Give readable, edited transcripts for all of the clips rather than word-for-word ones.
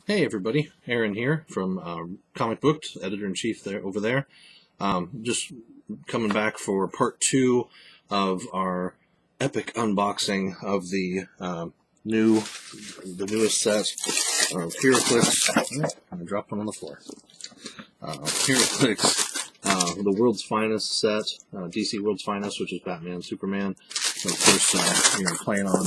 Hey everybody, Aaron here from Comic Booked, editor-in-chief there over there. Just coming back for part 2 of our epic unboxing of the newest set of Heroclix. I dropped one on the floor. Heroclix, the world's finest set, DC World's Finest, which is Batman, Superman. And of course, playing on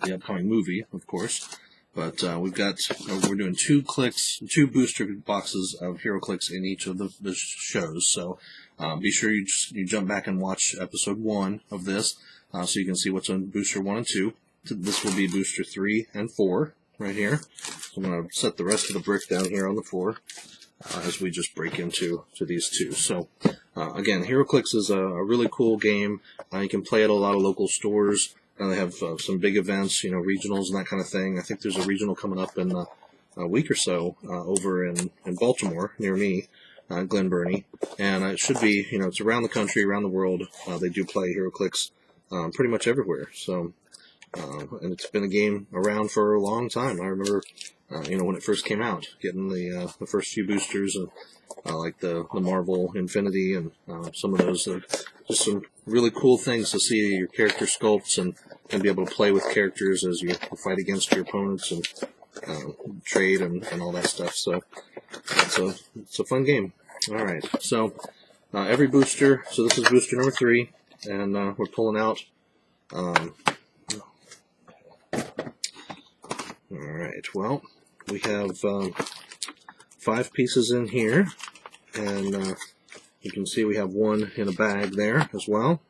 the upcoming movie, of course. But we're doing two booster boxes of Heroclix in each of the shows. So be sure you jump back and watch episode 1 of this, so you can see what's on booster 1 and 2. This will be booster 3 and 4 right here. So I'm going to set the rest of the brick down here on the floor as we just break into these two. So again, Heroclix is a really cool game. You can play at a lot of local stores. They have some big events, regionals and that kind of thing. I think there's a regional coming up in a week or so over in Baltimore near me, Glen Burnie. And it should be, it's around the country, around the world. They do play Heroclix pretty much everywhere. So, and it's been a game around for a long time. I remember, when it first came out, getting the first few boosters, and like the Marvel Infinity and some of those. Just some really cool things to see your character sculpts and be able to play with characters as you fight against your opponents and trade and all that stuff. So it's a fun game. All right, so every booster. So this is booster number 3, and we're pulling out. All right. Well, we have 5 pieces in here, and you can see we have 1 in a bag there as well.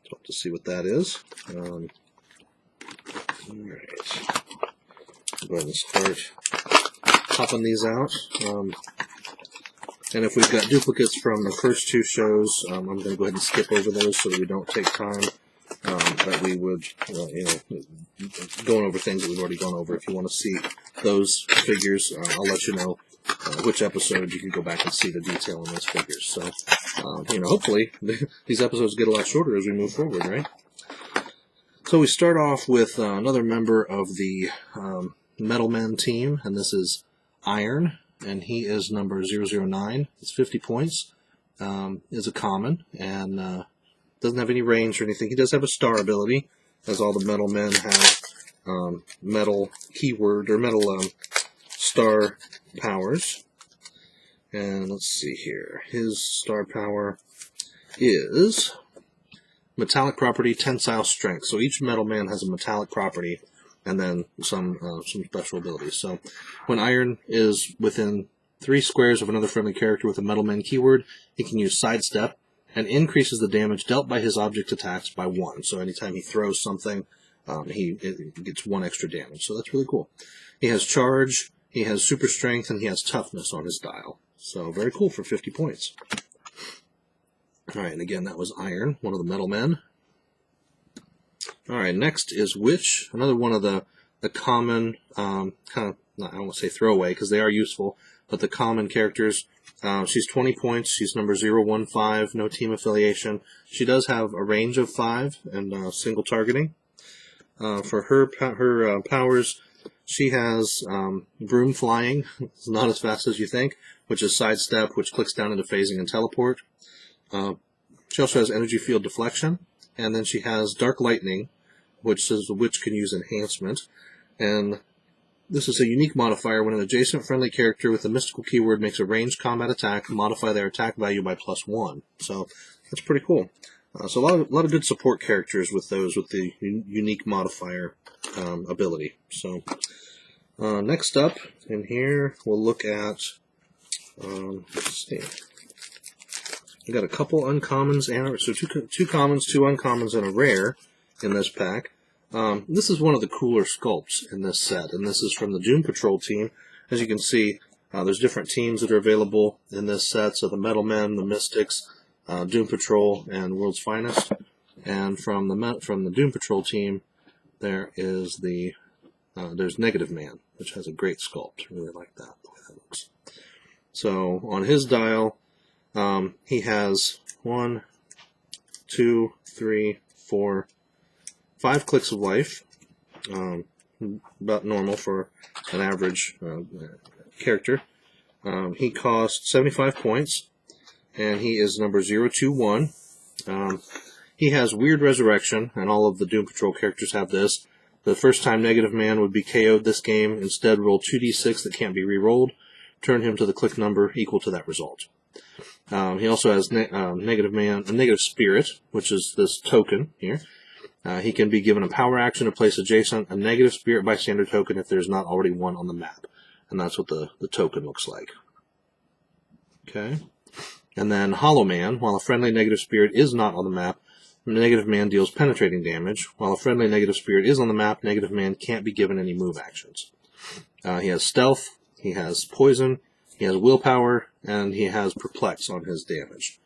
So to see what that is. All right. Go ahead and start popping these out. And if we've got duplicates from the first 2 shows, I'm going to go ahead and skip over those so that we don't take time. That we would, going over things that we've already gone over. If you want to see those figures, I'll let you know which episode you can go back and see the detail on those figures. So, hopefully these episodes get a lot shorter as we move forward, right? So we start off with another member of the Metal Men team, and this is Iron, and he is number 009. It's 50 points. Is a common, and doesn't have any range or anything. He does have a star ability, as all the Metal Men have metal keyword or metal star powers. And let's see here. His star power is metallic property, tensile strength. So each Metal Man has a metallic property, and then some special abilities. So when Iron is within 3 squares of another friendly character with a Metal Man keyword, he can use Sidestep, and increases the damage dealt by his object attacks by 1. So anytime he throws something, he gets 1 extra damage. So that's really cool. He has Charge, he has Super Strength, and he has Toughness on his dial. So very cool for 50 points. Alright, and again, that was Iron, one of the Metal Men. Alright, next is Witch, another one of the common, kind of, I don't want to say throwaway, because they are useful, but the common characters. She's 20 points. She's number 015, no team affiliation. She does have a range of 5 and single targeting. For her powers, she has Broom Flying. It's not as fast as you think, which is Sidestep, which clicks down into phasing and teleport. She also has Energy Field Deflection, and then she has Dark Lightning, which says the witch can use enhancement. And this is a unique modifier. When an adjacent friendly character with a mystical keyword makes a ranged combat attack, modify their attack value by +1. So that's pretty cool. So a lot of good support characters with those with the unique modifier ability. So next up in here, we'll look at. Let's see. We got a couple uncommons and so two commons, 2 uncommons, and a rare in this pack. This is one of the cooler sculpts in this set, and this is from the Doom Patrol team. As you can see, there's different teams that are available in this set, so the Metal Men, the Mystics, Doom Patrol, and World's Finest. And from the Doom Patrol team, there is there's Negative Man, which has a great sculpt. I really like that, the way that looks. So on his dial, he has 1, 2, 3, 4, 5 clicks of life, about normal for an average character. He costs 75 points, and he is number 021. He has Weird Resurrection, and all of the Doom Patrol characters have this. The first time Negative Man would be KO'd this game, instead roll 2d6 that can't be re-rolled. Turn him to the click number equal to that result. He also has Negative Spirit, which is this token here. He can be given a power action to place adjacent a Negative Spirit bystander token if there's not already one on the map. And that's what the token looks like. Okay. And then Hollow Man, while a friendly Negative Spirit is not on the map, Negative Man deals penetrating damage. While a friendly Negative Spirit is on the map, Negative Man can't be given any move actions. He has Stealth, he has Poison, he has Willpower, and he has Perplex on his damage.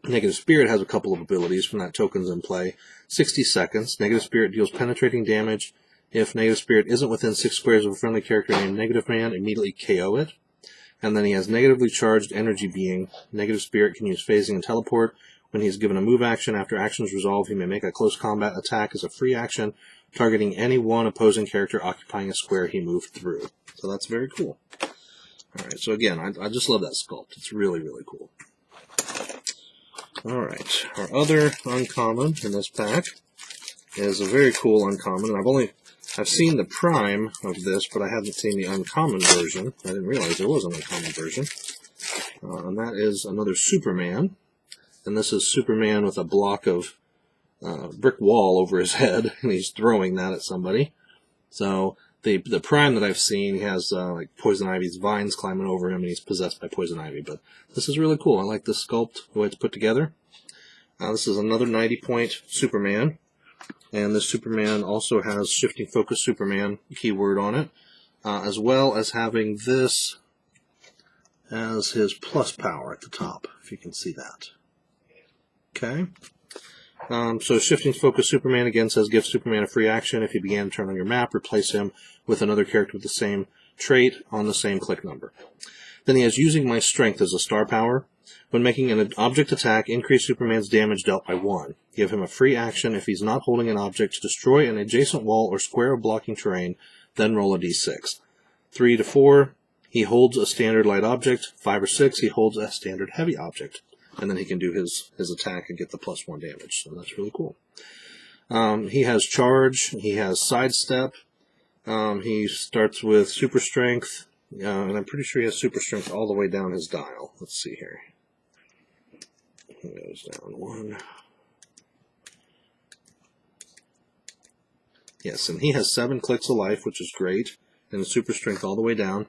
Negative Spirit has a couple of abilities from that token's in play. 60 seconds. Negative Spirit deals penetrating damage. If Negative Spirit isn't within 6 squares of a friendly character named Negative Man, immediately KO it. And then he has Negatively Charged Energy Being. Negative Spirit can use Phasing and Teleport. When he is given a move action, after action is resolved, he may make a close combat attack as a free action, targeting any one opposing character occupying a square he moved through. So that's very cool. Alright, so again, I just love that sculpt. It's really, really cool. Alright, our other uncommon in this pack is a very cool uncommon, and I've seen the prime of this, but I haven't seen the uncommon version. I didn't realize there was an uncommon version. And that is another Superman. And this is Superman with a block of brick wall over his head, and he's throwing that at somebody. So the prime that I've seen, he has like Poison Ivy's vines climbing over him, and he's possessed by Poison Ivy. But this is really cool. I like this sculpt, the way it's put together. This is another 90-point Superman. And this Superman also has Shifting Focus Superman keyword on it, as well as having this as his plus power at the top, if you can see that. Okay. So Shifting Focus Superman again says give Superman a free action. If he began a turn on your map, replace him with another character with the same trait on the same click number. Then he has Using My Strength as a star power. When making an object attack, increase Superman's damage dealt by 1. Give him a free action if he's not holding an object to destroy an adjacent wall or square of blocking terrain, then roll a d6. 3 to 4, he holds a standard light object. 5 or 6, he holds a standard heavy object. And then he can do his attack and get the +1 damage. So that's really cool. He has Charge. He has Sidestep. He starts with Super Strength. And I'm pretty sure he has Super Strength all the way down his dial. Let's see here. He goes down 1. Yes, and he has 7 clicks of life, which is great. And Super Strength all the way down.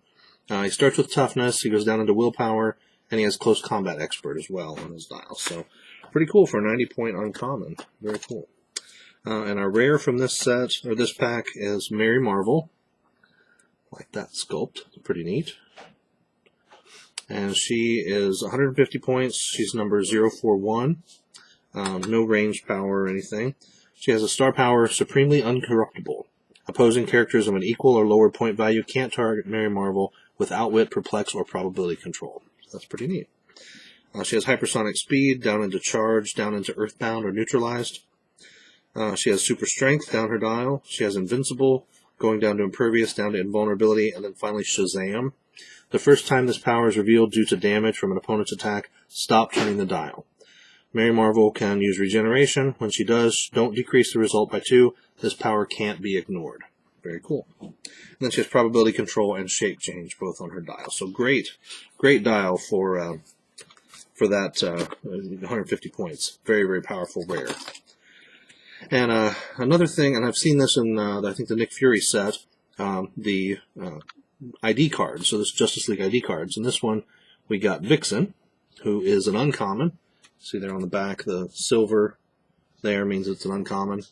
He starts with Toughness. He goes down into Willpower. And he has Close Combat Expert as well on his dial. So, pretty cool for a 90-point uncommon. Very cool. And our rare from this set, or this pack, is Mary Marvel. Like that sculpt. Pretty neat. And she is 150 points. She's number 041. No range power or anything. She has a star power, Supremely Uncorruptible. Opposing characters of an equal or lower point value can't target Mary Marvel with Outwit, Perplex, or Probability Control. That's pretty neat. She has Hypersonic Speed, down into Charge, down into Earthbound or Neutralized. She has Super Strength, down her dial. She has Invincible, going down to Impervious, down to Invulnerability, and then finally Shazam. The first time this power is revealed due to damage from an opponent's attack, stop turning the dial. Mary Marvel can use Regeneration. When she does, don't decrease the result by 2. This power can't be ignored. Very cool. And then she has Probability Control and Shape Change both on her dial. So great dial for that 150 points. Very, very powerful rare. And another thing, and I've seen this in I think the Nick Fury set, the ID cards. So this Justice League ID cards. In this one, we got Vixen, who is an uncommon. See there on the back, the silver there means it's an uncommon.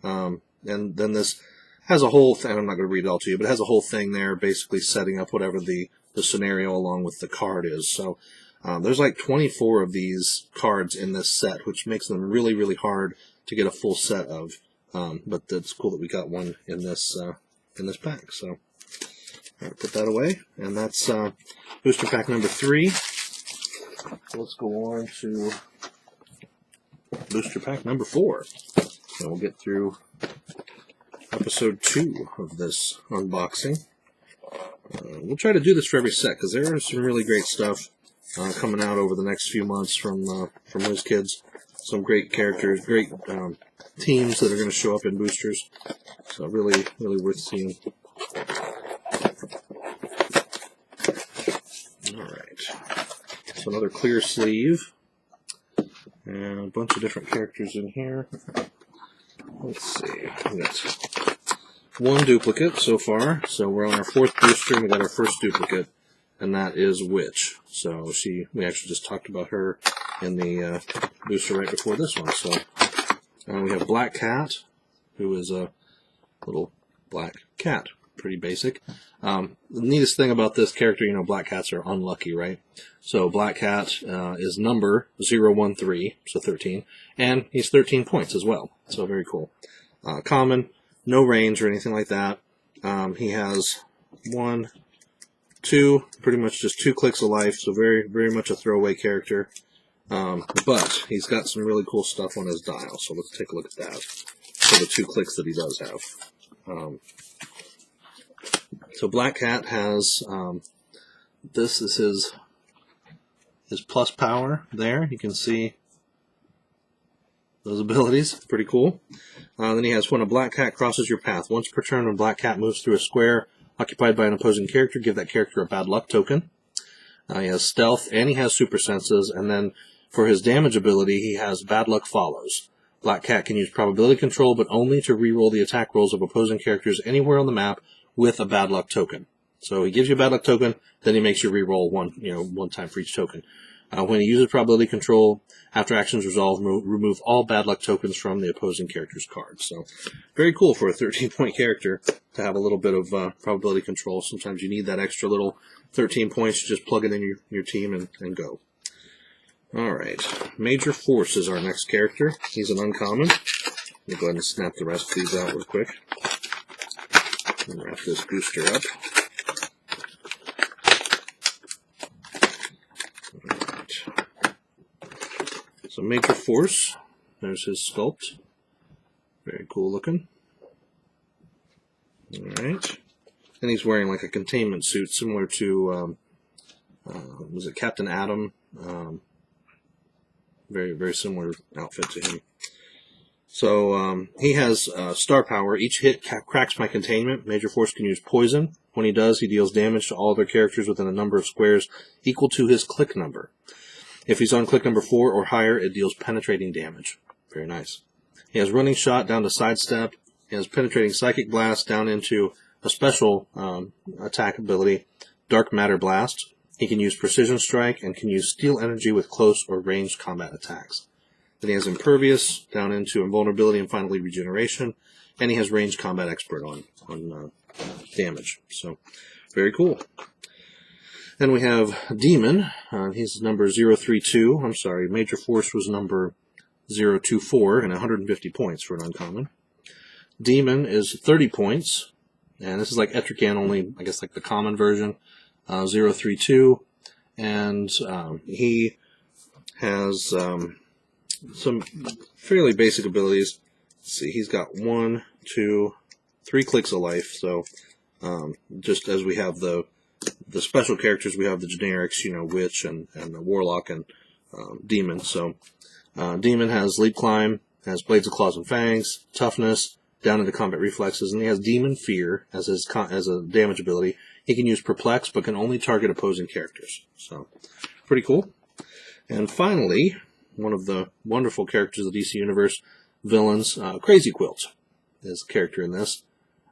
And then this has a whole thing, I'm not going to read it all to you, but it has a whole thing there basically setting up whatever the scenario along with the card is. So there's like 24 of these cards in this set, which makes them really, really hard to get a full set of. But it's cool that we got one in this pack. So I'll put that away. And that's booster pack number 3. So let's go on to booster pack number 4. And we'll get through a episode 2 of this unboxing. We'll try to do this for every set because there is some really great stuff coming out over the next few months from WizKids. Some great characters, great teams that are going to show up in boosters. So really, really worth seeing. Alright. So another clear sleeve. And a bunch of different characters in here. Let's see. We got one duplicate so far. So we're on our 4th booster and we got our first duplicate. And that is Witch. So we actually just talked about her in the booster right before this one. So we have Black Cat, who is a little black cat. Pretty basic. The neatest thing about this character, you know, black cats are unlucky, right? So Black Cat is number 013, so 13, and he's 13 points as well. So very cool. Common, no range or anything like that. He has 1, 2, pretty much just 2 clicks of life, so very, very much a throwaway character. But he's got some really cool stuff on his dial, so let's take a look at that. For the 2 clicks that he does have. So Black Cat has, this is his plus power there. You can see those abilities. Pretty cool. Then he has when a Black Cat crosses your path. Once per turn, when Black Cat moves through a square occupied by an opposing character, give that character a bad luck token. He has stealth and he has super senses. And then for his damage ability, he has bad luck follows. Black Cat can use probability control, but only to reroll the attack rolls of opposing characters anywhere on the map with a bad luck token. So he gives you a bad luck token, then he makes you reroll one time for each token. When he uses probability control, after actions resolve, remove all bad luck tokens from the opposing character's cards. So very cool for a 13-point character to have a little bit of probability control. Sometimes you need that extra little 13 points to just plug it in your team and go. Alright, Major Force is our next character. He's an uncommon. Let me go ahead and snap the rest of these out real quick. And wrap this booster up. Alright. So Major Force, there's his sculpt. Very cool looking. Alright. And he's wearing like a containment suit similar to, was it Captain Atom? Very, very similar outfit to him. So he has star power. Each hit cracks my containment. Major Force can use poison. When he does, he deals damage to all other characters within a number of squares equal to his click number. If he's on click number 4 or higher, it deals penetrating damage. Very nice. He has running shot down to sidestep. He has penetrating psychic blast down into a special attack ability, dark matter blast. He can use precision strike and can use steel energy with close or ranged combat attacks. Then he has impervious down into invulnerability and finally regeneration, and he has ranged combat expert on damage. So very cool. Then we have Demon. He's number 032. I'm sorry, Major Force was number 024 and 150 points for an uncommon. Demon is 30 points, and this is like Etrigan, only I guess like the common version. 032, and he has some fairly basic abilities. Let's see, he's got 1, 2, 3 clicks of life. So just as we have the special characters, we have the generics, you know, Witch and the Warlock and Demon. So Demon has leap climb, has blades of claws and fangs, toughness, down into combat reflexes, and he has Demon Fear as a damage ability. He can use Perplex, but can only target opposing characters. So, pretty cool. And finally, one of the wonderful characters of the DC Universe, villains, Crazy Quilt is a character in this.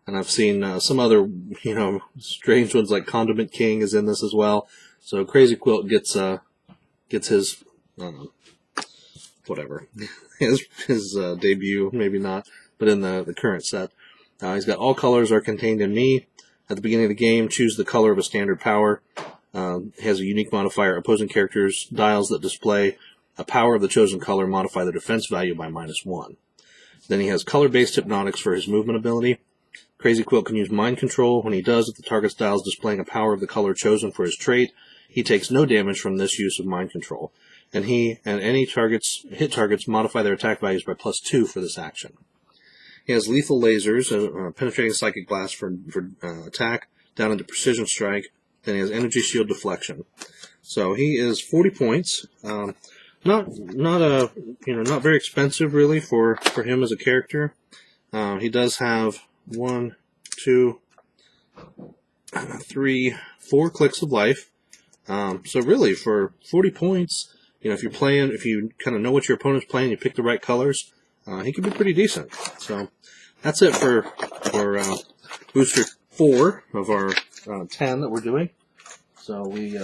And I've seen some other, you know, strange ones like Condiment King is in this as well. So Crazy Quilt gets his, whatever, his debut, maybe not, but in the current set. He's got all colors are contained in me. At the beginning of the game, choose the color of a standard power. He has a unique modifier. Opposing characters' dials that display a power of the chosen color modify the defense value by -1. Then he has color-based hypnotics for his movement ability. Crazy Quilt can use mind control. When he does, if the target's dial is displaying a power of the color chosen for his trait, he takes no damage from this use of mind control. And any hit targets modify their attack values by +2 for this action. He has lethal lasers, penetrating psychic blast for attack, down into precision strike. Then he has energy shield deflection. So he is 40 points. Not very expensive really for him as a character. He does have 1, 2, 3, 4 clicks of life. So really, for 40 points, if you're playing, if you kind of know what your opponent's playing, you pick the right colors, he could be pretty decent. So that's it for booster 4 of our 10 that we're doing. So we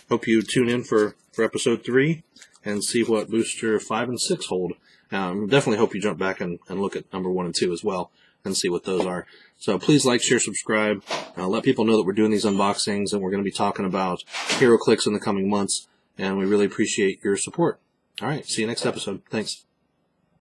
hope you tune in for episode 3 and see what booster 5 and 6 hold. Definitely hope you jump back and look at number 1 and 2 as well and see what those are. So please like, share, subscribe. Let people know that we're doing these unboxings, and we're going to be talking about Heroclix in the coming months, and we really appreciate your support. All right, see you next episode. Thanks.